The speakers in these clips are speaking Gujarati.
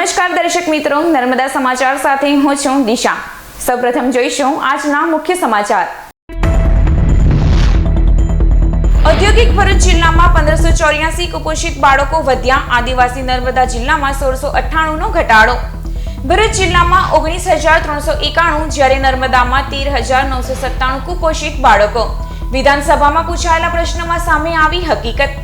નમસ્કાર દર્શક મિત્રો, નર્મદા સમાચાર સાથે હું છું દિશા। સૌપ્રથમ જોઈશું આજના મુખ્ય સમાચાર। ઔદ્યોગિક ભરૂચ જિલ્લામાં 1584 કુપોષિત બાળકો વધ્યા। આદિવાસી નર્મદા જિલ્લામાં 1698 નો ઘટાડો। ભરૂચ જિલ્લામાં 19391 જ્યારે નર્મદામાં 13997 કુપોષિત બાળકો। વિધાનસભામાં પૂછાયેલા પ્રશ્નમાં સામે આવી હકીકત।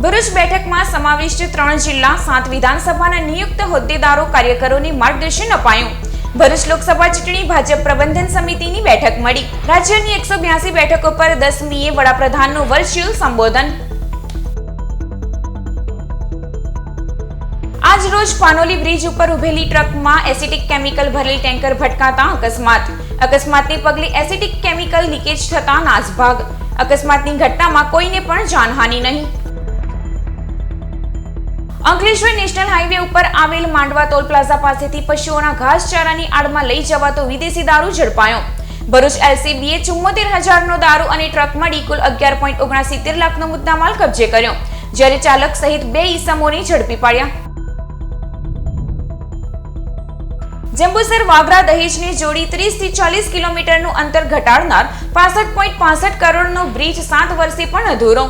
ભરૂચ બેઠકમાં સમાવિષ્ટ 3 જિલ્લા 7 વિધાનસભાના નિયુક્ત હોદ્દેદારો કાર્યકરોને માર્ગદર્શન અપાયું। ભરૂચ લોકસભા ચૂંટણી ભાજપ પ્રબંધન સમિતિની બેઠક મળી। રાજ્યની 182 બેઠકો પર 10મીએ વડાપ્રધાનનું વર્ચ્યુઅલ સંબોધન। આજ રોજ પાનોલી બ્રિજ ઉપર ઉભેલી ટ્રકમાં એસિટિક કેમિકલ ભરેલ ટેન્કર ભટકાતા અકસ્માતને પગલે એસિટિક કેમિકલ લીકેજ થતા નાસભાગ। અકસ્માતની ઘટનામાં કોઈને પણ જાનહાનિ નહીં। અંકલેશ્વર નેશનલ હાઈવે ઉપર આવેલ માંડવા ટોલ પ્લાઝા પાસેથી પશુઓના ઘાસચારાની આડમાં લઈ જવાતો વિદેશી દારૂ ઝડપાયો। ભરૂચ એલસીબીએ 74,000 નો દારૂ અને ટ્રક મળી કુલ 11.69 લાખનો મુદ્દામાલ કબજે કર્યો, જ્યારે ચાલક સહિત 2 ઈસમોને ઝડપી પાડ્યા। જંબુસર વાગરા દહેજની જોડી 30 થી 40 કિલોમીટરનું અંતર ઘટાડનાર 65.65 કરોડનો બ્રિજ 7 વર્ષે પણ અધૂરો।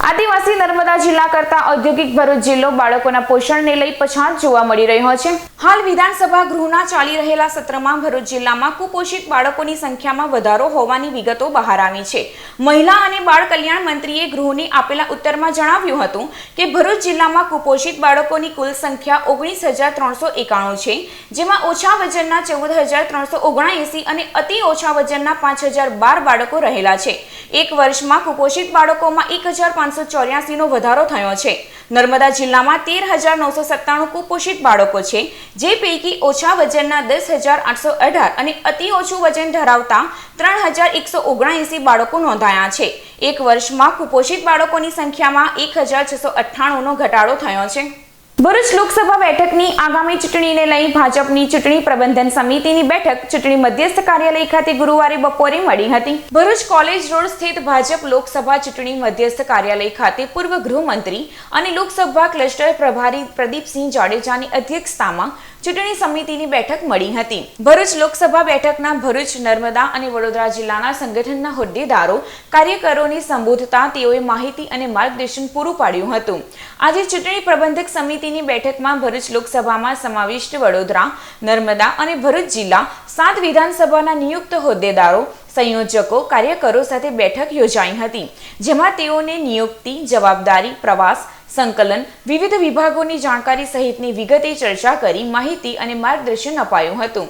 આદિવાસી નર્મદા જિલ્લા કરતા ઔદ્યોગિક ભરૂચ જિલ્લો બાળકોના પોષણને લઈ પછાત જોવા મળી રહ્યો છે। હાલ વિધાનસભા ગૃહના ચાલી રહેલા સત્રમાં ભરૂચ જિલ્લામાં કુપોષિત બાળકોની સંખ્યામાં વધારો હોવાની વિગતો બહાર આવી છે। મહિલા અને બાળ કલ્યાણ મંત્રીએ ગૃહને આપેલા ઉત્તરમાં જણાવ્યું હતું કે ભરૂચ જિલ્લામાં કુપોષિત બાળકોની કુલ સંખ્યા 19,391 છે, જેમાં ઓછા વજનના 14,379 અને અતિ ઓછા વજનના 5,012 બાળકો રહેલા છે। એક વર્ષમાં કુપોષિત બાળકોમાં 1,584 નો વધારો થયો છે। નર્મદા જિલ્લામાં 13,997 કુપોષિત બાળકો છે, જે પૈકી ઓછા વજનના 10,818 અને અતિ ઓછું વજન ધરાવતા 3,179 બાળકો નોંધાયા છે। એક વર્ષમાં કુપોષિત બાળકોની સંખ્યામાં 1,698 નો ઘટાડો થયો છે। ભરૂચ લોકસભા બેઠકની આગામી ચૂંટણીને લઈ ભાજપની ચૂંટણી પ્રબંધન સમિતિની બેઠક ચૂંટણી મધ્યસ્થ કાર્યાલય ખાતે ગુરુવારે બપોરે મળી હતી। ભરૂચ કોલેજ રોડ સ્થિત ભાજપ લોકસભા ચૂંટણી મધ્યસ્થ કાર્યાલય ખાતે પૂર્વ ગૃહમંત્રી અને લોકસભા ક્લસ્ટર પ્રભારી પ્રદીપસિંહ જાડેજાની અધ્યક્ષતામાં ચૂંટણી સમિતિની બેઠક મળી હતી। ભરૂચ લોકસભા બેઠકના ભરૂચ, નર્મદા અને વડોદરા જિલ્લાના સંગઠનના હોદ્દેદારો કાર્યકરોને સંબોધતા તેઓએ માહિતી અને માર્ગદર્શન પૂરું પાડ્યું હતું। આજે ચૂંટણી પ્રબંધક સમિતિની બેઠકમાં ભરૂચ લોકસભામાં સમાવિષ્ટ વડોદરા, નર્મદા અને ભરૂચ જિલ્લા 7 વિધાનસભાના નિયુક્ત હોદ્દેદારો, સંયોજકો, કાર્યકરો સાથે બેઠક યોજાઈ હતી, જેમાં તેઓને નિયુક્તિ, જવાબદારી, પ્રવાસ, સંકલન, વિવિધ વિભાગોની જાણકારી સહિતની વિગતે ચર્ચા કરી માહિતી અને માર્ગદર્શન અપાયું હતું।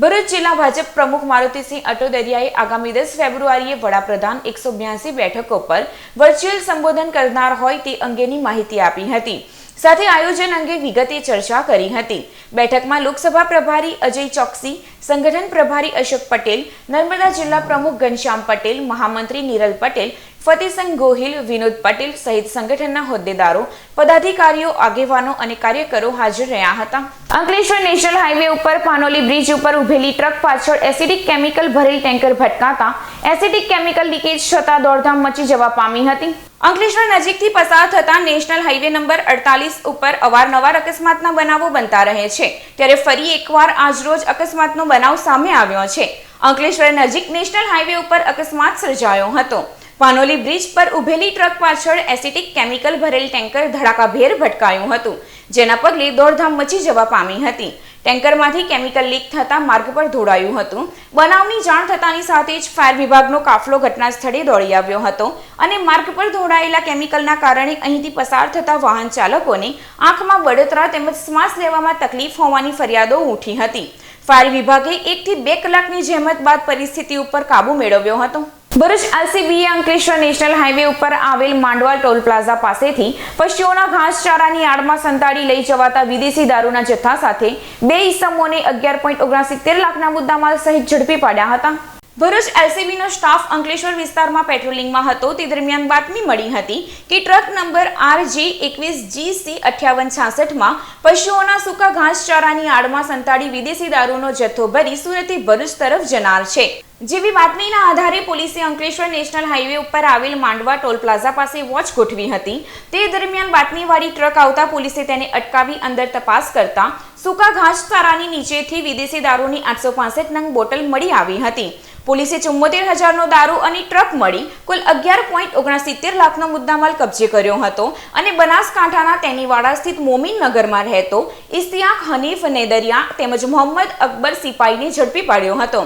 ભરૂચ જિલ્લા ભાજપ પ્રમુખ મારુતિસિંહ અટોદરિયાએ આગામી 10 ફેબ્રુઆરીએ વડાપ્રધાન 182 બેઠકો પર વર્ચ્યુઅલ સંબોધન કરનાર હોય તે અંગેની માહિતી આપી હતી, સાથે આયોજન અંગે વિગતે ચર્ચા કરી હતી। બેઠકમાં લોકસભા પ્રભારી અજય ચોકસી, સંગઠન પ્રભારી અશોક પટેલ, નર્મદા જિલ્લા પ્રમુખ ઘનશ્યામ પટેલ, મહામંત્રી નિરલ પટેલ, ફતેહસિંહ ગોહિલ, વિનોદ પટેલ સહિત સંગઠનના હોદ્દેદારો, પદાધિકારીઓ, આગેવાનો અને કાર્યકરો હાજર રહ્યા હતા। અંકલેશ્વર નેશનલ હાઈવે ઉપર પાનોલી બ્રિજ ઉપર ઉભેલી ટ્રક પાછળ એસિડિક કેમિકલ ભરેલ ટેન્કર ભટકાતા એસિડિક કેમિકલ લીકેજ થતા દોડધામ મચી જવા પામી હતી। અંકલેશ્વર નજીકથી પસાર થતા નેશનલ હાઈવે નંબર 48 ઉપર અવારનવાર અકસ્માતના બનાવો બનતા રહે છે, ત્યારે ફરી એકવાર આજરોજ અકસ્માતનો બનાવ સામે આવ્યો છે। અંકલેશ્વર નજીક નેશનલ હાઈવે ઉપર અકસ્માત સર્જાયો હતો। પાનોલી બ્રિજ પર ઉભેલી ટ્રક પાછળ એસિટિક કેમિકલ ભરેલ ટેન્કર ધડાકાભેર ભટકાયું હતું, જેના પગલે દોડધામ મચી જવા પામી હતી। ટેન્કરમાંથી કેમિકલ લીક થતા માર્ગ પર દોડાયું હતું। બનાવની જાણ થતાની સાથે જ ફાયર વિભાગનો કાફલો ઘટના સ્થળે દોડી આવ્યો હતો અને માર્ગ પર દોડાયેલા કેમિકલના કારણે અહીંથી પસાર થતા વાહન ચાલકોને આંખમાં બળતરા તેમજ શ્વાસ લેવામાં તકલીફ હોવાની ફરિયાદો ઉઠી હતી। ફાયર વિભાગે 1 થી 2 કલાકની જહેમત બાદ પરિસ્થિતિ ઉપર કાબુ મેળવ્યો હતો। ભરૂચ એલસીબીએ અંકલેશ્વર નેશનલ હાઈવે ઉપર આવેલ માંડવા ટોલ પ્લાઝા પાસેથી પશુઓના ઘાસચારાની આડમાં સંતાડી લઈ જવાતા વિદેશી દારૂના જથ્થા સાથે 2 ઈસમોને 11.69 લાખના મુદ્દામાલ સહિત ઝડપી પાડ્યા હતા। ભરૂચ એલસીબીનો સ્ટાફ અંકલેશ્વર વિસ્તારમાં પેટ્રોલિંગમાં હતો તે દરમિયાન બાતમી મળી હતી કે ટ્રક નંબર RJ21GC5866 માં પશુઓના સૂકા ઘાસચારાની આડમાં સંતાડી વિદેશી દારૂનો જથ્થો ભરી સુરતથી ભરૂચ તરફ જનાર છે। જેવી બાતમીના આધારે પોલીસે અંકલેશ્વર નેશનલ હાઈવે ઉપર આવેલ માંડવા ટોલ પ્લાઝા પાસે વોચ ગોઠવી હતી. તે દરમિયાન બાતમીવાળી ટ્રક આવતા પોલીસે તેને અટકાવી અંદર તપાસ કરતા સૂકા ઘાસચારાની નીચેથી વિદેશી દારૂની 865 નંગ બોટલ મળી આવી હતી. પોલીસે 74,000નો દારૂ અને ટ્રક મળી કુલ 11.69 લાખનો મુદ્દામાલ કબજે કર્યો હતો અને બનાસકાંઠાના તેનીવાડા સ્થિત મોમીન નગરમાં રહેતો ઇસ્તિયાક હનીફ નેદરિયા તેમજ મોહમ્મદ અકબર સિપાહીને ઝડપી પાડ્યો હતો.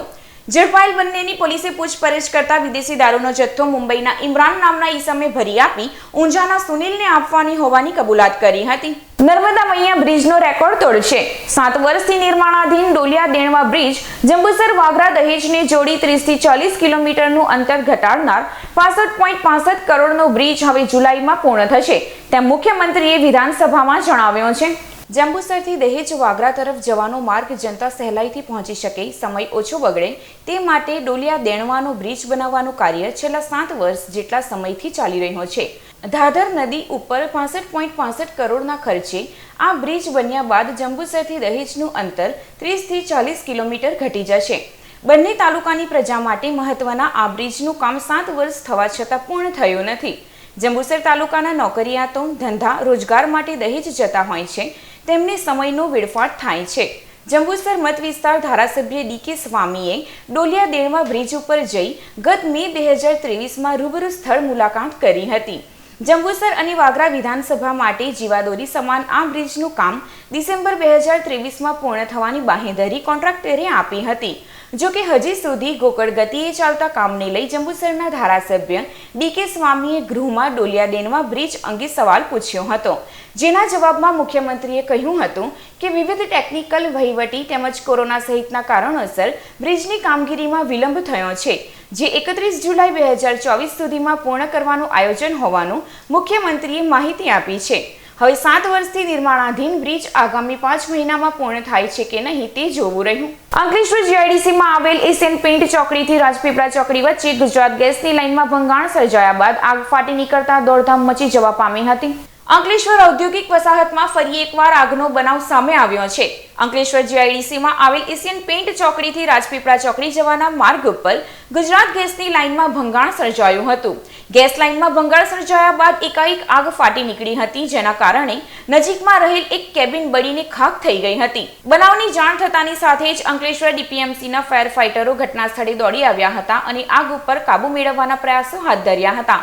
ઝડપાયેલ બંનેની પોલીસે પૂછપરછ કરતા વિદેશી દારૂનો જથ્થો મુંબઈના ઇમરાન નામના ઈસમે ભરી આપી ઊંઝાના સુનિલને આપવાની હોવાની કબૂલાત કરી હતી. નર્મદા મૈયા બ્રિજનો રેકોર્ડ તોડશે. 7 વર્ષથી નિર્માણાધીન ડોલિયા દેણવા બ્રિજ જંબુસર વાગરા દહેજને જોડી 30 થી 40 કિલોમીટરનું અંતર ઘટાડનાર 65.65 કરોડનો બ્રિજ હવે જુલાઈમાં પૂર્ણ થશે તેમ મુખ્યમંત્રીએ વિધાનસભામાં જણાવ્યું છે. જંબુસરથી દહેજ વાગરા તરફ જવાનો માર્ગ જનતા સહેલાઈથી પહોંચી શકે, સમય ઓછો બગડે તે માટે ડોલિયા દેણવાનો બ્રિજ બનાવવાનું કાર્ય છેલ્લા 7 વર્ષ જેટલા સમયથી ચાલી રહ્યો છે. ધાધર નદી ઉપર 65.65 કરોડના ખર્ચે આ બ્રિજ બન્યા બાદ જંબુસરથી દહેજનું અંતર 30 થી 40 કિલોમીટર ઘટી જશે. બંને તાલુકાની પ્રજા માટે મહત્વના આ બ્રિજનું કામ 7 વર્ષ થવા છતાં પૂર્ણ થયું નથી. જંબુસર તાલુકાના નોકરિયાતો ધંધા રોજગાર માટે દહેજ જતા હોય છે, તેમને સમયનો વેડફાટ થાય છે. જંબુસર મત વિસ્તાર ધારાસભ્ય ડીકે સ્વામીએ ડોલિયા દેણવા બ્રિજ ઉપર જઈ ગત મે 2023માં રૂબરૂ સ્થળ મુલાકાત કરી હતી. જંબુસર અને વાગરા વિધાનસભા માટે જીવાદોરી સમાન આ બ્રિજનું કામ ડિસેમ્બર 2023માં પૂર્ણ થવાની બાંહેધરી કોન્ટ્રાક્ટરે આપી હતી. જો કે હજી સુધી ગોકળ ગતિએ ચાલતા કામને લઈ જંબુસરના ધારાસભ્ય ડીકે સ્વામીએ ગૃહમાં ડોલિયા દેણવા બ્રિજ અંગે સવાલ પૂછ્યો હતો, જેના જવાબમાં મુખ્યમંત્રીએ કહ્યું હતું કે વિવિધ ટેકનિકલ, વહીવટી તેમજ કોરોના સહિતના કારણોસર બ્રિજની કામગીરીમાં વિલંબ થયો છે, જે 31 જુલાઈ 2024 સુધીમાં પૂર્ણ કરવાનું આયોજન હોવાનું મુખ્યમંત્રીએ માહિતી આપી છે. હવે 7 વર્ષથી નિર્માણાધીન બ્રિજ આગામી 5 મહિનામાં પૂર્ણ થાય છે કે નહીં તે જોવું રહ્યું. અંકલેશ્વર જીઆઈડીસીમાં આવેલ એશિયન પેઇન્ટ ચોકડીથી રાજપીપળા ચોકડી વચ્ચે ગુજરાત ગેસની લાઇનમાં ભંગાણ સર્જાયા બાદ આગ ફાટી નીકળતા દોડધામ મચી જવા પામી હતી. અંકલેશ્વર ઔદ્યોગિક વસાહતમાં ફરી એકવાર આગનો બનાવ સામે આવ્યો છે. અંકલેશ્વર જીઆઈડીસીમાં આવેલ એશિયન પેઇન્ટ ચોકડીથી રાજપીપળા ચોકડી જવાના માર્ગ ઉપર ગુજરાત ગેસની લાઇનમાં ભંગાણ સર્જાયું હતું. ગેસ લાઇનમાં ભંગાણ સર્જાયા બાદ એકાએક આગ ફાટી નીકળી હતી, જેના કારણે નજીકમાં રહેલ એક કેબિન બળીને ખાખ થઈ ગઈ હતી. બનાવની જાણ થતાની સાથે જ અંકલેશ્વર ડીપીએમસીના ફાયર ફાઇટરો ઘટના સ્થળે દોડી આવ્યા હતા અને આગ ઉપર કાબુ મેળવવાના પ્રયાસો હાથ ધર્યા હતા.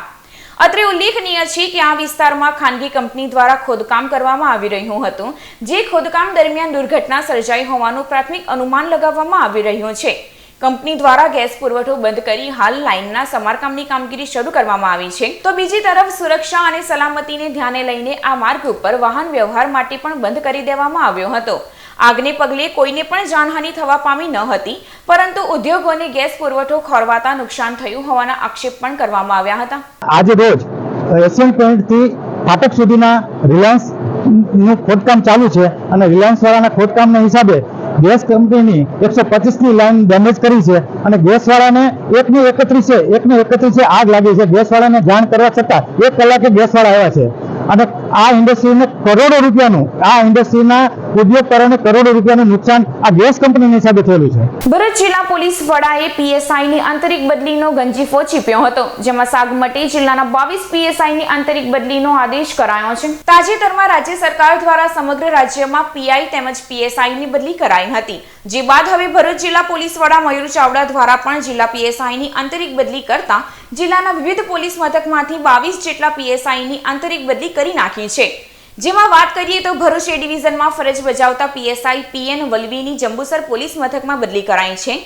અત્રે ઉલ્લેખનીય છે કે આ વિસ્તારમાં ખાનગી કંપની દ્વારા ખોદકામ કરવામાં આવી રહ્યું હતું, જે ખોદકામ દરમિયાન દુર્ઘટના સર્જાઈ હોવાનું પ્રાથમિક અનુમાન લગાવવામાં આવી રહ્યું છે. કંપની દ્વારા ગેસ પુરવઠો બંધ કરી હાલ લાઇનના સમારકામની કામગીરી શરૂ કરવામાં આવી છે, તો બીજી તરફ સુરક્ષા અને સલામતીને ધ્યાને લઈને આ માર્ગ ઉપર વાહન વ્યવહાર માટે પણ બંધ કરી દેવામાં આવ્યો હતો. આગને પગલે કોઈને પણ જાનહાનિ થવા પામી ન હતી, પરંતુ ઉદ્યોગોને ગેસ પુરવઠો ખોરવાતા નુકસાન થયું હોવાના આક્ષેપ પણ કરવામાં આવ્યા હતા. આજે રોજ એશિયન પેઇન્ટથી ફાટક સુધીના રિલાયન્સનું ખોદકામ ચાલુ છે અને રિલાયન્સ વાળાના ખોદકામના હિસાબે ગેસ કંપનીની 125ની લાઈન ડેમેજ કરી છે અને ગેસવાળાને 1:31 આગ લાગી છે. ગેસવાળાને જાણ કરવા છતાં 1 કલાકે ગેસવાળા આવ્યા છે અને આ ઇન્ડસ્ટ્રીને કરોડો રૂપિયાનું, આ ઇન્ડસ્ટ્રીના ઉદ્યોગકારોને કરોડો રૂપિયાનું નુકસાન આ ગેસ કંપનીની હિસાબે થયેલું છે. ભરૂચ જિલ્લા પોલીસ વડાએ પીએસઆઈની આંતરિક બદલીનો ગંજીફો ચીપ્યો હતો, જેમાં સાગમટી જિલ્લાના 22 પીએસઆઈની આંતરિક બદલીનો આદેશ કરાયો છે. તાજેતરમાં રાજ્ય સરકાર દ્વારા સમગ્ર રાજ્યમાં પીઆઈ તેમજ પીએસઆઈની બદલી કરાઈ હતી, જે બાદ હવે ભરૂચ જિલ્લા પોલીસ વડા મયુર ચાવડા દ્વારા પણ જિલ્લા પીએસઆઈની આંતરિક બદલી કરતા જિલ્લાના વિવિધ પોલીસ મથકમાંથી 22 જેટલા પીએસઆઈની આંતરિક બદલી કરી નાખી છે. જેમાં વાત કરીએ તો ભરૂચ એ ડિવિઝનમાં ફરજ બજાવતા પીએસઆઈ પીએન વલવીની જંબુસર પોલીસ મથકમાં બદલી કરાઈ છે.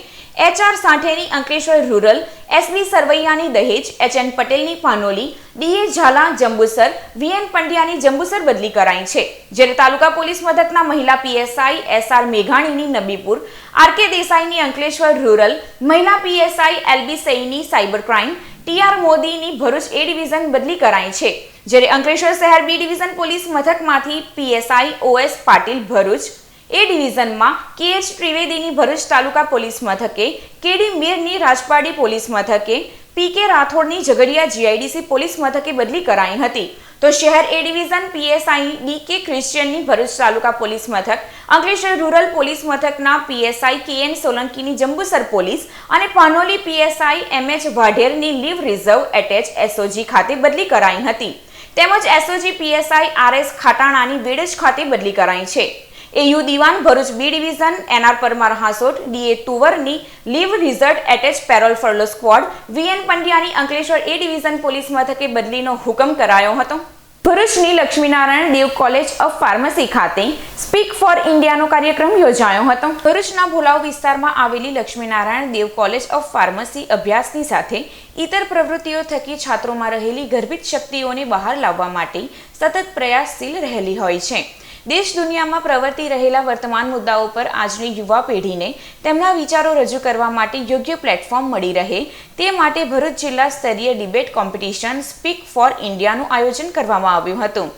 HR સાઠેની અંકલેશ્વર રૂરલ, SB સરવૈયાની દહેજ, HN પટેલની પાનોલી, DA ઝાલા જંબુસર, VN પંડ્યાની જંબુસર બદલી કરાઈ છે. જ્યારે તાલુકા પોલીસ મથકના મહિલા પીએસઆઈ SR મેઘાણીની નબીપુર, RK દેસાઈની અંકલેશ્વર રૂરલ, મહિલા PSI LB Saini cyber crime, TR મોદીની ભરૂચ A ડિવિઝન બદલી કરાઈ છે. જ્યારે અંકલેશ્વર શહેર B ડિવિઝન પોલીસ મથકમાંથી PSI OS Patil Bharuch A ડિવિઝનમાં KH ત્રિવેદીની ભરૂચ તાલુકા પોલીસ મથકે, KD મીરની રાજપાડી પોલીસ મથકે, PK રાઠોડની ઝઘડિયા GIDC પોલીસ મથકે બદલી કરાઈ હતી. તો શહેર એ ડિવિઝન પીએસઆઈ ડીકે ક્રિશ્ચિયનની ભરૂચ તાલુકા પોલીસ મથક, અંકલેશ્વર રૂરલ પોલીસ મથકના પીએસઆઈ કેએન સોલંકીની જંબુસર પોલીસ અને પાનોલી પીએસઆઈ એમએચ વાઢેરની લીવ રિઝર્વ એટેચ એસઓજી ખાતે બદલી કરાઈ હતી. તેમજ એસઓજી પીએસઆઈ આરએસ ખાટાણાની વેડજ ખાતે બદલી કરાઈ છે. AU Diwan Bharuch B division NR Parmar Hansot DA તુવરની leave result attach parole furlough squad VN પંડ્યાની અંકલેશ્વર એ ડિવિઝન પોલીસ મથકે બદલીનો હુકમ કરાયો હતો. ભરૂચની Laxminarayan Dev college of pharmacy ખાતે સ્પીક ફોર ઇન્ડિયાનો કાર્યક્રમ યોજાયો હતો. ભરૂચના ભોલાવ વિસ્તારમાં આવેલી Laxminarayan Dev college of pharmacy અભ્યાસની સાથે ઇતર પ્રવૃત્તિઓ થકી છાત્રોમાં રહેલી ગર્ભિત શક્તિઓને બહાર લાવવા માટે સતત પ્રયાસશીલ રહેલી હોય છે. દેશ દુનિયામાં પ્રવર્તી રહેલા વર્તમાન મુદ્દાઓ પર આજની યુવા પેઢીને તેમના વિચારો રજૂ કરવા માટે યોગ્ય પ્લેટફોર્મ મળી રહે તે માટે ભરૂચ જિલ્લા સ્તરીય ડિબેટ કોમ્પિટિશન સ્પીક ફોર ઇન્ડિયાનું આયોજન કરવામાં આવ્યું હતું.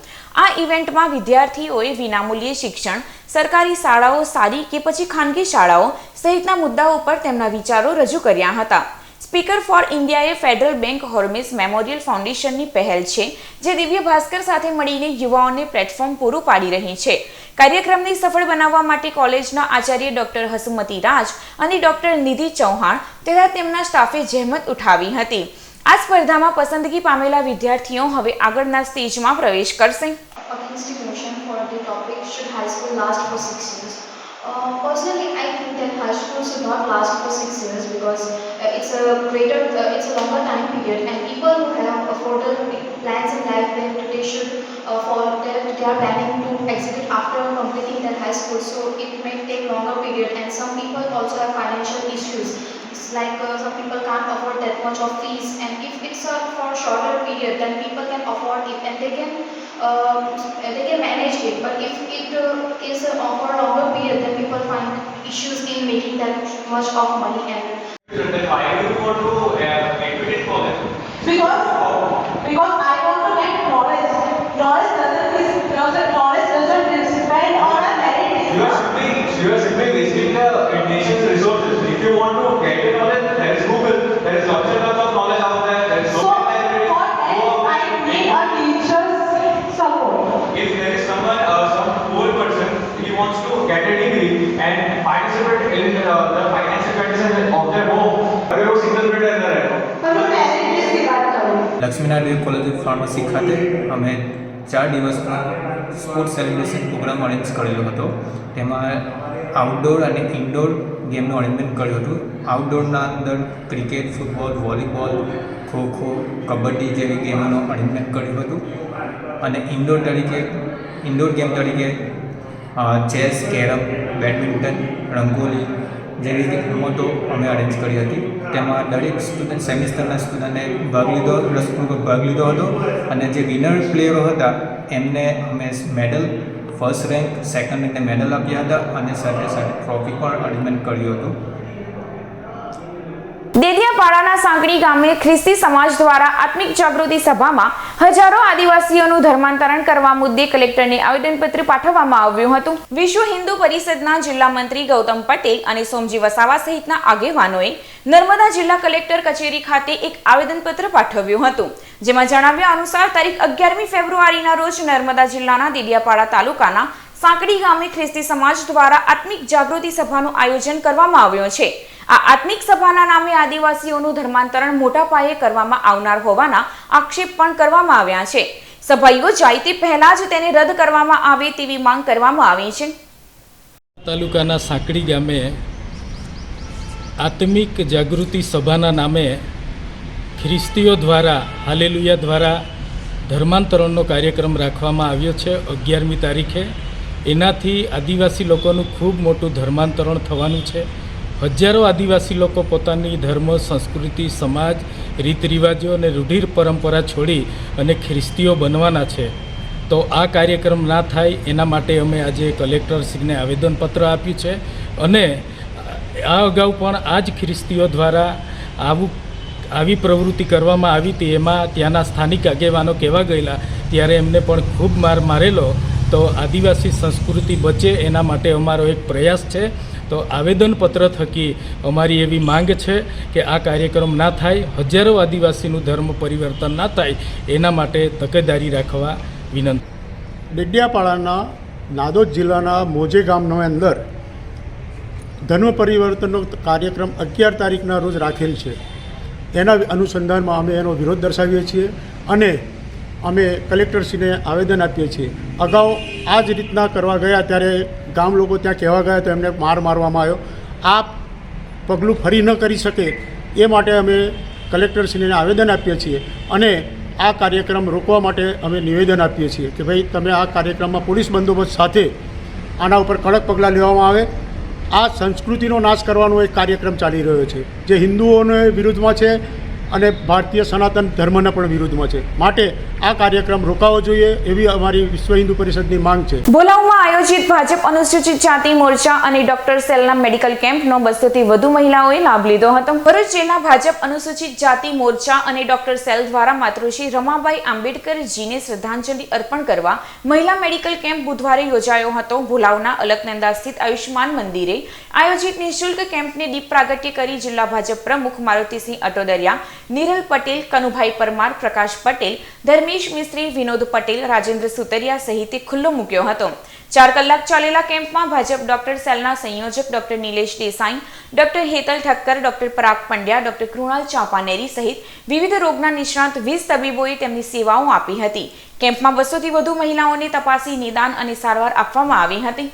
આ ઇવેન્ટમાં વિદ્યાર્થીઓએ વિનામૂલ્યે શિક્ષણ, સરકારી શાળાઓ સારી કે પછી ખાનગી શાળાઓ સહિતના મુદ્દાઓ પર તેમના વિચારો રજૂ કર્યા હતા. સ્પીકર ફોર ઇન્ડિયાએ ફેડરલ બેંક હોર્મિસ મેમોરિયલ ફાઉન્ડેશનની પહેલ છે, જે દિવ્ય ભાસ્કર સાથે મળીને યુવાઓને પ્લેટફોર્મ પૂરું પાડી રહી છે. કાર્યક્રમને સફળ બનાવવા માટે કોલેજના આચાર્ય ડોક્ટર હસુમતી રાજ અને ડોક્ટર નિધિ ચૌહાણ તથા તેમના સ્ટાફે જહેમત ઉઠાવી હતી. આ સ્પર્ધામાં પસંદગી પામેલા વિદ્યાર્થીઓ હવે આગળના સ્ટેજમાં પ્રવેશ કરશે. Personally, I think that high school should not last for 6 years because it's a longer time period, and people who have afforded plans in life, then they should they are planning to execute after completing their high school. So it may take longer period, and some people also have financial issues. It's like some people can't afford that much of fees, and if it's for a shorter period, then people can afford it and they can manage it. But if it is for a longer period, then people find issues in making that much of money. And then why do you want to admit it college? Because I want to get knowledge. Knowledge doesn't depend on a merit. You are simply wasting the nation's resources. If you want to get the knowledge, there is Google, there is lots and lots of knowledge out there. There is So for that I need a teacher's support. If there is someone, some poor person, he wants to get a degree and participate in the financial conditions of their home, अगर वो सिंगल बेड रहता है पर मैं merit list की बात करूँ. લક્ષ્મીનારાયણ કોલેજ ઓફ ફાર્મસી ખાતે અમે 4 દિવસનો સ્પોર્ટ્સ સેલિબ્રેશન પ્રોગ્રામ અરેન્જ કરેલો હતો. તેમાં આઉટડોર અને ઇન્ડોર ગેમનું અરેન્જમેન્ટ કર્યું હતું. આઉટડોરના અંદર cricket, football, volleyball, kho kho, kabaddi જેવી ગેમોનું અરેન્જમેન્ટ કર્યું હતું. અને ઇન્ડોર ગેમ તરીકે ચેસ, કેરમ, બેડમિન્ટન, રંગોલી જેવી રમતો અમે અરેન્જ કરી હતી. તેમાં દરેક સ્ટુડન્ટ સેમિસ્ટરના સ્ટુડન્ટે ભાગ લીધો હતો અને જે વિનર પ્લેયરો હતા એમને અમે મેડલ, ફર્સ્ટ રેન્ક, સેકન્ડ રેન્કને મેડલ આપ્યા હતા અને સાથે સાથે ટ્રોફી પણ અરેન્જમેન્ટ કર્યું હતું. દેડિયાપાડાના સાંકડી ગામે ખ્રિસ્તી સમાજ દ્વારા આત્મિક જાગૃતિ સભામાં હજારો આદિવાસીઓનું ધર્માંતરણ કરવા મુદ્દે કલેક્ટરને આવેદનપત્ર પાઠવવામાં આવ્યું હતું. વિશ્વ હિન્દુ પરિષદના જિલ્લા મંત્રી ગૌતમ પટેલ અને સોમજી વસાવા સહિતના આગેવાનોએ નર્મદા જિલ્લા કલેક્ટર કચેરી ખાતે એક આવેદનપત્ર પાઠવ્યું હતું. જેમાં જણાવ્યા અનુસાર તારીખ 11મી ફેબ્રુઆરીના રોજ નર્મદા જિલ્લાના દેડિયાપાડા તાલુકાના સાંકડી ગામે ખ્રિસ્તી સમાજ દ્વારા આત્મિક જાગૃતિ સભાનું આયોજન કરવામાં આવ્યું છે. આ આત્મિક સભાના નામે આદિવાસીઓનું ધર્માંતરણ મોટા પાયે કરવામાં આવનાર હોવાના આક્ષેપ પણ કરવામાં આવ્યા છે. સભા યોજાય તે પહેલા જ તેને રદ કરવામાં આવે તેવી માંગ કરવામાં આવી છે. તાલુકાના સાંકડી ગામે આત્મિક જાગૃતિ સભાના નામે ખ્રિસ્તીઓ દ્વારા હાલેલુયા દ્વારા ધર્માંતરણનો કાર્યક્રમ રાખવામાં આવ્યો છે 11મી તારીખે. એનાથી આદિવાસી લોકોનું ખૂબ મોટું ધર્માંતરણ થવાનું છે. હજારો આદિવાસી લોકો પોતાની ધર્મ, સંસ્કૃતિ, સમાજ, રીત રિવાજો અને રૂઢિર પરંપરા છોડી અને ખ્રિસ્તીઓ બનવાના છે. તો આ કાર્યક્રમ ના થાય એના માટે અમે આજે કલેક્ટરશ્રીને આવેદનપત્ર આપ્યું છે. અને આ અગાઉ પણ આ જ ખ્રિસ્તીઓ દ્વારા આવી પ્રવૃત્તિ કરવામાં આવી હતી. એમાં ત્યાંના સ્થાનિક આગેવાનો કહેવા ગયેલા ત્યારે એમને પણ ખૂબ મારેલો. તો આદિવાસી સંસ્કૃતિ બચે એના માટે અમારો એક પ્રયાસ છે. તો આવેદનપત્ર થકી અમારી એવી માંગ છે કે આ કાર્યક્રમ ના થાય, હજારો આદિવાસીનું ધર્મ પરિવર્તન ના થાય એના માટે તકેદારી રાખવા વિનંતી. ડેડિયાપાડાના નાદોદ જિલ્લાના મોજે ગામની અંદર ધર્મ પરિવર્તનનો કાર્યક્રમ 11 તારીખના રોજ રાખેલ છે. એના અનુસંધાનમાં અમે એનો વિરોધ દર્શાવીએ છીએ અને અમે કલેક્ટરશ્રીને આવેદન આપીએ છીએ. અગાઉ આ જ રીતના કરવા ગયા ત્યારે ગામ લોકો ત્યાં કહેવા ગયા તો એમને મારવામાં આવ્યો. આ પગલું ફરી ન કરી શકે એ માટે અમે કલેક્ટરશ્રીને આવેદન આપીએ છીએ અને આ કાર્યક્રમ રોકવા માટે અમે નિવેદન આપીએ છીએ કે ભાઈ તમે આ કાર્યક્રમમાં પોલીસ બંદોબસ્ત સાથે આના ઉપર કડક પગલાં લેવામાં આવે. આ સંસ્કૃતિનો નાશ કરવાનો એક કાર્યક્રમ ચાલી રહ્યો છે જે હિન્દુઓને વિરુદ્ધમાં છે અને ભારતીય સનાતન ધર્મના પણ વિરુદ્ધમાં છે. માટે આ કાર્યક્રમ રોકાવો જોઈએ એવી અમારી વિશ્વ હિન્દુ પરિષદની માંગ છે. ભોલાવમાં આયોજિત ભાજપ અનુસૂચિત જાતિ મોરચા અને ડોક્ટર સેલના મેડિકલ કેમ્પનો 200 થી વધુ મહિલાઓએ લાભ લીધો હતો. ભરૂચ જિલ્લા ભાજપ અનુસૂચિત જાતિ મોરચા અને ડોક્ટર સેલ દ્વારા માતૃશ્રી રમાબાઈ આંબેડકરજીને શ્રદ્ધાંજલિ અર્પણ કરવા મહિલા મેડિકલ કેમ્પ બુધવારે યોજાયો હતો. ભોલાવના અલકનંદા સ્થિત આયુષ્માન મંદિરે આયોજિત નિઃશુલ્ક કેમ્પને દીપ પ્રાગટ્ય કરી જિલ્લા ભાજપ પ્રમુખ મારુતિસિંહ અટોદરિયા, નિરલ પટેલ, કનુભાઈ પરમાર, પ્રકાશ પટેલ, ધર્મેશ મિસ્ત્રી, વિનોદ પટેલ, રાજેન્દ્ર સુતરિયા સહિત ખુલ્લો મૂક્યો હતો. 4 કલાક ચાલેલા કેમ્પમાં ભાજપ ડોક્ટર સેલના સંયોજક doctor Nilesh Desai, doctor Hetal Thakkar, doctor Parag Pandya, doctor Krunal Champaneri સહિત વિવિધ રોગના નિષ્ણાત 20 તબીબોએ તેમની સેવાઓ આપી હતી. કેમ્પમાં 200 થી વધુ મહિલાઓને તપાસી, નિદાન અને સારવાર આપવામાં આવી હતી.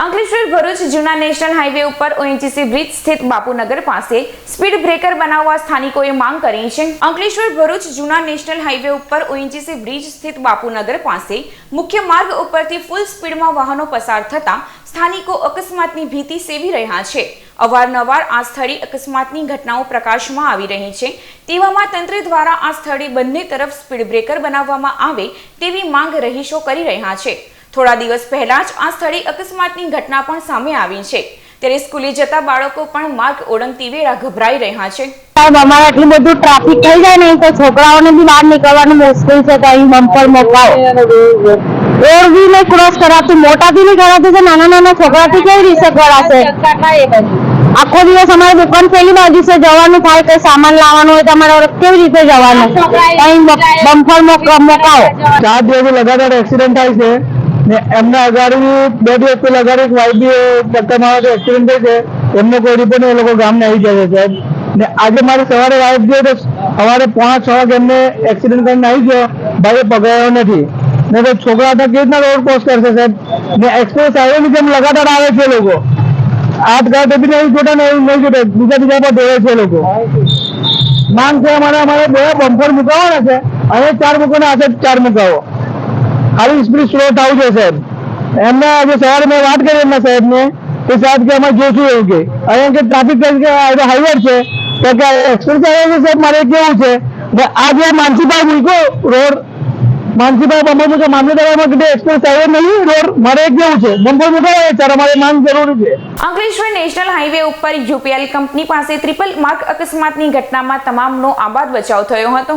અંકલેશ્વર ભરૂચ જૂના નેશનલ હાઈવે ઉપર ઓએનજીસી બ્રિજ સ્થિત બાપુનગર પાસે સ્પીડ બ્રેકર બનાવવા સ્થાનિકોએ માંગ કરી છે. અંકલેશ્વર ભરૂચ જૂના નેશનલ હાઈવે ઉપર ઓએનજીસી બ્રિજ સ્થિત બાપુનગર પાસે મુખ્ય માર્ગ ઉપરથી ફૂલ સ્પીડમાં વાહનો પસાર થતા સ્થાનિકો અકસ્માતની ભીતિ સેવી રહ્યા છે. અવારનવાર આ સ્થળે અકસ્માતની ઘટનાઓ પ્રકાશમાં આવી રહી છે. તેવામાં તંત્ર દ્વારા આ સ્થળે બંને તરફ સ્પીડ બ્રેકર બનાવવામાં આવે તેવી માંગ રહીશો કરી રહ્યા છે. થોડા દિવસ પહેલા જ આ સ્થળે અકસ્માતની ઘટના પણ સામે આવી છે. ત્યારે સ્કૂલે જતા બાળકો પણ માર્ગ ઓળંગતી વેળા ગભરાઈ રહ્યા છે. અમારે એટલું બધું ટ્રાફિક થઈ જાય ને તો છોકરાઓને બી બહાર નીકળવાનું મુશ્કેલ છે. તો અહીં બમ્પર મોકાઓ રોડ બી નહીં ક્રોસ કરાતું, મોટાથી નહીં કરાતું તો નાના નાના છોકરાથી કેવી રીતે કરાશે? આખો દિવસ અમારે દુકાન પેલી બાજુ છે, જવાનું થાય તો સામાન લાવવાનું હોય તો અમારે કેવી રીતે જવાનું? અહીં બમ્પર મોકાઓ. 4 દિવસ લગાતાર એક્સિડન્ટ થાય છે ને એમના અગાડી 2 દિવસ પહેલા અગાડી વાઈબી ટક્કર મારવાથી એક્સિડન્ટ થાય છે. એમનો કોઈ રિપોર્ટ એ લોકો ગામને આવી જાય છે સાહેબ. ને આજે મારે સવારે વાઈફ ગયો તો સવારે 5:30 વાગે એમને એક્સિડન્ટ કરીને આવી ગયો, ભાઈ પકડાયો નથી. ને તો છોકરા હતા કેવી રીતના રોડ ક્રોસ કરશે સાહેબ? ને એક્સપ્રેસ હાઈવેની જેમ લગાતાર આવે છે લોકો. આઠ ગાડી બી નહીં જોતા ને એવું નહીં જોતા, બીજા પર દોડે છે લોકો. માંગ છે અમારે 2 બમ્પર મુકાવવાના છે અને 4 મૂકવાના, આજે 4 મુકાવો. ખાલી સ્પીડ સ્લો થવું છે સાહેબ. એમને આજે સવારે મેં વાત કરી એમના સાહેબને કે સાહેબ કે અમારે જોશું એવું કે અહીંયા કે ટ્રાફિક હાઈવે છે તો કે એક્સપ્રેસ હાઈવે છે સાહેબ. મારે કેવું છે આ જે માનસીભાઈ મૂક્યો રોડ, માનસીભાઈ બમ્પર મૂકે મામલેદારમાં કે એક્સપ્રેસ હાઈવે નહીં રોડ, મારે કેવું છે બમ્પર મૂકાવો ત્યારે અમારે માંગ જરૂરી છે. અંકલેશ્વર નેશનલ હાઈવે ઉપર યુપીએલ કંપની પાસે ટ્રિપલ માર્ગ અકસ્માતની ઘટનામાં તમામનો આબાદ બચાવ થયો હતો.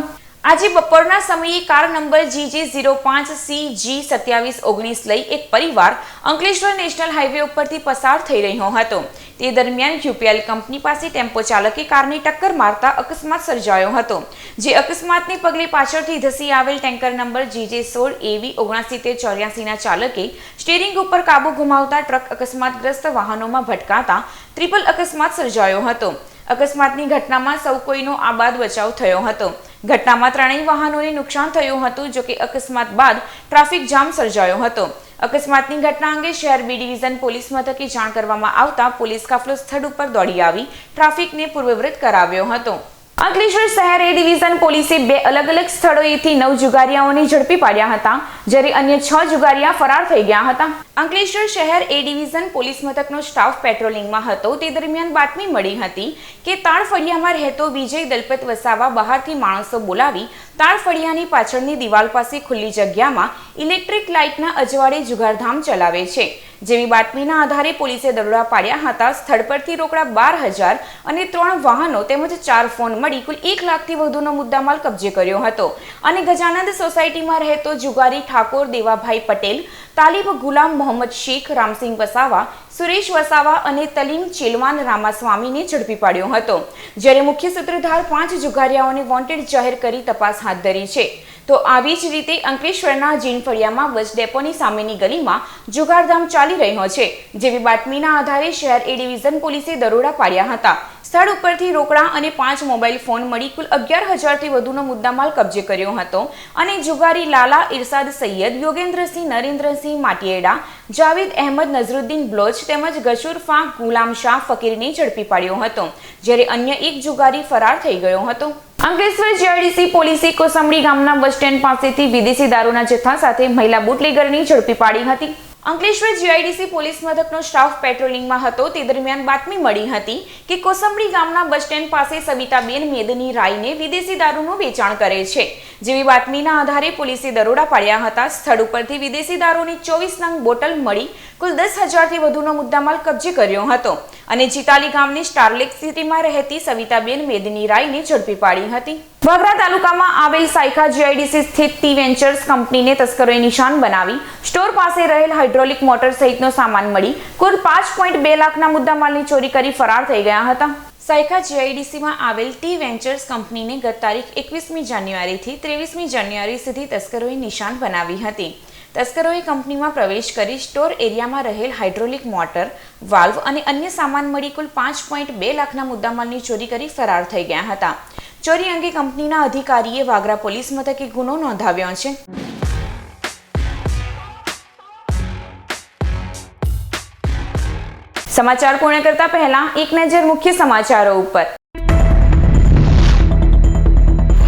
આજે બપોરના સમયે કાર નંબર GJ05CG2719 લઈ એક પરિવાર અંકલેશ્વર નેશનલ હાઈવે ઉપરથી પસાર થઈ રહ્યો હતો. તે દરમિયાન યુપીએલ કંપની પાસે ટેમ્પો ચાલકે કારને ટક્કર મારતા અકસ્માત સર્જાયો હતો. જે અકસ્માતને પગલે પાછળથી ધસી આવેલ ટેન્કર નંબર GJ16AV6984 ના ચાલકે સ્ટીરિંગ ઉપર કાબુ ગુમાવતા ટ્રક અકસ્માતગ્રસ્ત વાહનોમાં ભટકાતા ટ્રિપલ અકસ્માત સર્જાયો હતો. અકસ્માતની ઘટનામાં સૌ કોઈનો આબાદ બચાવ થયો હતો. ઘટનામાં 3 વાહનોને નુકસાન થયું હતું. જો કે અકસ્માત બાદ ટ્રાફિક જામ સર્જાયો હતો. અકસ્માતની ઘટના અંગે શહેર બી ડિવિઝન પોલીસ મથકે જાણ કરવામાં આવતા પોલીસ કાફલો સ્થળ ઉપર દોડી આવી ટ્રાફિકને પૂર્વવૃત કરાવ્યો હતો. અંકલેશ્વર શહેર એ ડિવિઝન પોલીસે 2 અલગ અલગ સ્થળોએથી 9 જુગારીયાઓને ઝડપી પાડ્યા હતા, જ્યારે અન્ય 6 જુગારીયા ફરાર થઈ ગયા હતા. અંકલેશ્વર શહેર એ ડિવિઝન પોલીસ મથકનો સ્ટાફ પેટ્રોલિંગમાં હતો. તે દરમિયાન બાતમી મળી હતી કે તાળફળિયામાં રહેતો વિજય દલપત વસાવા બહારથી માણસો બોલાવી તાળફળિયાની પાછળની દિવાલ પાસે ખુલ્લી જગ્યામાં ઇલેક્ટ્રિક લાઇટના અજવાળે જુગારધામ ચલાવે છે. જેવી બાતમીના આધારે પોલીસે દરોડા પાડ્યા હતા. સ્થળ પરથી રોકડા 12,000 અને 3 વાહનો તેમજ 4 ફોન મળી કુલ 1 લાખથી વધુનો મુદ્દામાલ કબજે કર્યો હતો. અને ગજાનંદ સોસાયટીમાં રહેતો જુગારી ઠાકોર દેવાભાઈ પટેલ, તાલિબ ગુલામ મોહમ્મદ શેખ, રામસિંહ વસાવા, સુરેશ વસાવા અને તલીમ ચેલવાન રામાસ્વામીને ઝડપી પાડ્યો હતો. જ્યારે મુખ્ય સૂત્રધાર 5 જુગારીયાઓને વોન્ટેડ જાહેર કરી તપાસ હાથ ધરી છે. તો આવી જ રીતે અંકલેશ્વરના જીનફળિયામાં બસ ડેપોની સામેની ગલીમાં જુગારધામ ચાલી રહ્યો છે. જેવી બાતમીના આધારે શહેર એ ડિવિઝન પોલીસે દરોડા પાડ્યા હતા. સ્થળ ઉપરથી રોકડા અને 5 મોબાઈલ ફોન મળી કુલ 11,000થી વધુનો મુદ્દામાલ કબજે કર્યો હતો. અને જુગારી લાલા, ઇરશાદ સૈયદ, યોગેન્દ્રસિંહ, નરેન્દ્રસિંહ માટિયેડા, જાવેદ અહેમદ, નઝરુદ્દીન બ્લોચ તેમજ ગશૂર ફા ગુલામ શાહ ફકીરને ઝડપી પાડ્યો હતો. જ્યારે અન્ય એક જુગારી ફરાર થઈ ગયો હતો. અંકલેશ્વર જીઆઈડીસી પોલીસે કોસંબડી ગામના બસ સ્ટેન્ડ પાસેથી વિદેશી દારૂના જથ્થા સાથે મહિલા બુટલેગરની ઝડપી પાડી હતી. અંકલેશ્વર જીઆઈડીસી પોલીસ મથકનો સ્ટાફ પેટ્રોલિંગમાં હતો તે દરમિયાન બાતમી મળી હતી કે કોસંબડી ગામના બસ સ્ટેન્ડ પાસે સવિતાબેન મેદની રાયને વિદેશી દારૂનું વેચાણ કરે છે. જેવી બાતમીના આધારે પોલીસે દરોડા પાડ્યા હતા. સ્થળ ઉપરથી વિદેશી દારૂની 24 નંગ બોટલ મળી કુલ 10,000થી વધુનો મુદ્દામાલ કબજે કર્યો હતો. અને ચિતાલી ગામની સ્ટારલેક સિટીમાં રહેતી સવિતાબેન મેદની રાયને ઝડપી પાડી હતી. વાગરા તાલુકામાં આવેલ સાયખા જીઆઈડીસી સ્થિત ટી વેન્ચર્સ કંપનીને તસ્કરોએ નિશાન બનાવી સ્ટોર પાસે રહેલ હાઇડ્રોલિક મોટર સહિતનો સામાન મળી કુલ 5.2 લાખના મુદ્દામાલની ચોરી કરી ફરાર થઈ ગયા હતા. સાયખા જીઆઈડીસીમાં આવેલ ટી વેન્ચર્સ કંપનીને ગત તારીખ 21મી જાન્યુઆરીથી 23મી જાન્યુઆરી સુધી તસ્કરોએ નિશાન બનાવી હતી. તસ્કરોએ કંપનીમાં પ્રવેશ કરી સ્ટોર એરિયામાં રહેલ હાઇડ્રોલિક મોટર, વાલ્વ અને અન્ય સામાન મળી કુલ 5.2 લાખના મુદ્દામાલની ચોરી કરી ફરાર થઈ ગયા હતા. ચોરી અંગે કંપનીના અધિકારીએ વાગરા પોલીસ મથકે ગુનો નોંધાવ્યો છે. સમાચાર પૂર્ણ કરતા પહેલા એક નજર મુખ્ય સમાચારો ઉપર.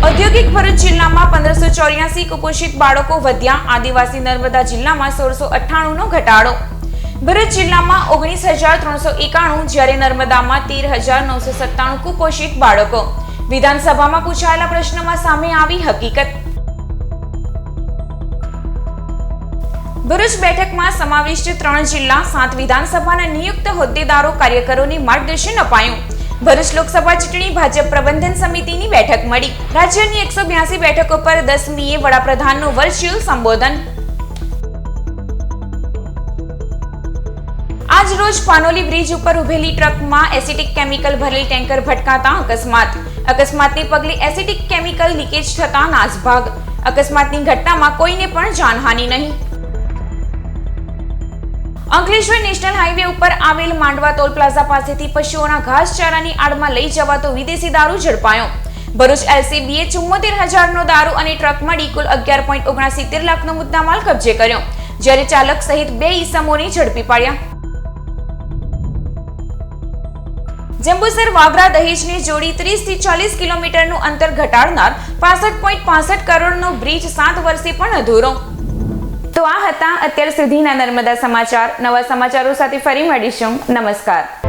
ઔદ્યોગિક ભરૂચ જિલ્લામાં 1584 કુપોષિત બાળકો વધ્યા. આદિવાસી નર્મદા જિલ્લામાં 1698નો ઘટાડો. ભરૂચ જિલ્લામાં 19,391 જ્યારે નર્મદામાં 13,997 કુપોષિત બાળકો. વિધાનસભામાં પૂછાયેલા પ્રશ્નમાં સામે આવી હકીકત. ભરૂચ બેઠકમાં સમાવિષ્ટ 3 જિલ્લા 7 વિધાનસભાના નિયુક્ત હોદ્દેદારો કાર્યકરોને માર્ગદર્શન અપાયું. ભરૂચ લોકસભા ચૂંટણી ભાજપ પ્રબંધન સમિતિની બેઠક મળી. રાજ્યની 182 બેઠકો પર 10મીએ વડાપ્રધાનનું વર્ચ્યુઅલ સંબોધન. આજ રોજ પાનોલી બ્રિજ ઉપર ઉભેલી ટ્રકમાં એસિટિક કેમિકલ ભરેલ ટેન્કર ભટકાતા અકસ્માત. અકસ્માતને પગલે એસિટિક કેમિકલ લીકેજ થતા નાસભાગ. અકસ્માતની ઘટનામાં કોઈને પણ જાનહાનિ નહીં. અંકલેશ્વર નેશનલ હાઈવે ઉપર આવેલ માંડવા ટોલ પ્લાઝા પાસેથી પશુઓના ઘાસચારાની આડમાં લઈ જવાતો વિદેશી દારૂ ઝડપાયો. ભરૂચ એલસીબીએ 74,000નો દારૂ અને ટ્રક મળી કુલ 11.69 લાખનો મુદ્દામાલ કબજે કર્યો. જ્યારે ચાલક સહિત 2 ઈસમોને ઝડપી પાડ્યા. જંબુસર વાગરા દહેજને જોડી 30 થી 40 કિલોમીટરનું અંતર ઘટાડનાર 65.65 કરોડનો બ્રિજ 7 વર્ષે પણ અધૂરો. તો આ હતા અત્યાર સુધીના નર્મદા સમાચાર. નવા સમાચારો સાથે ફરી મળીશું. નમસ્કાર.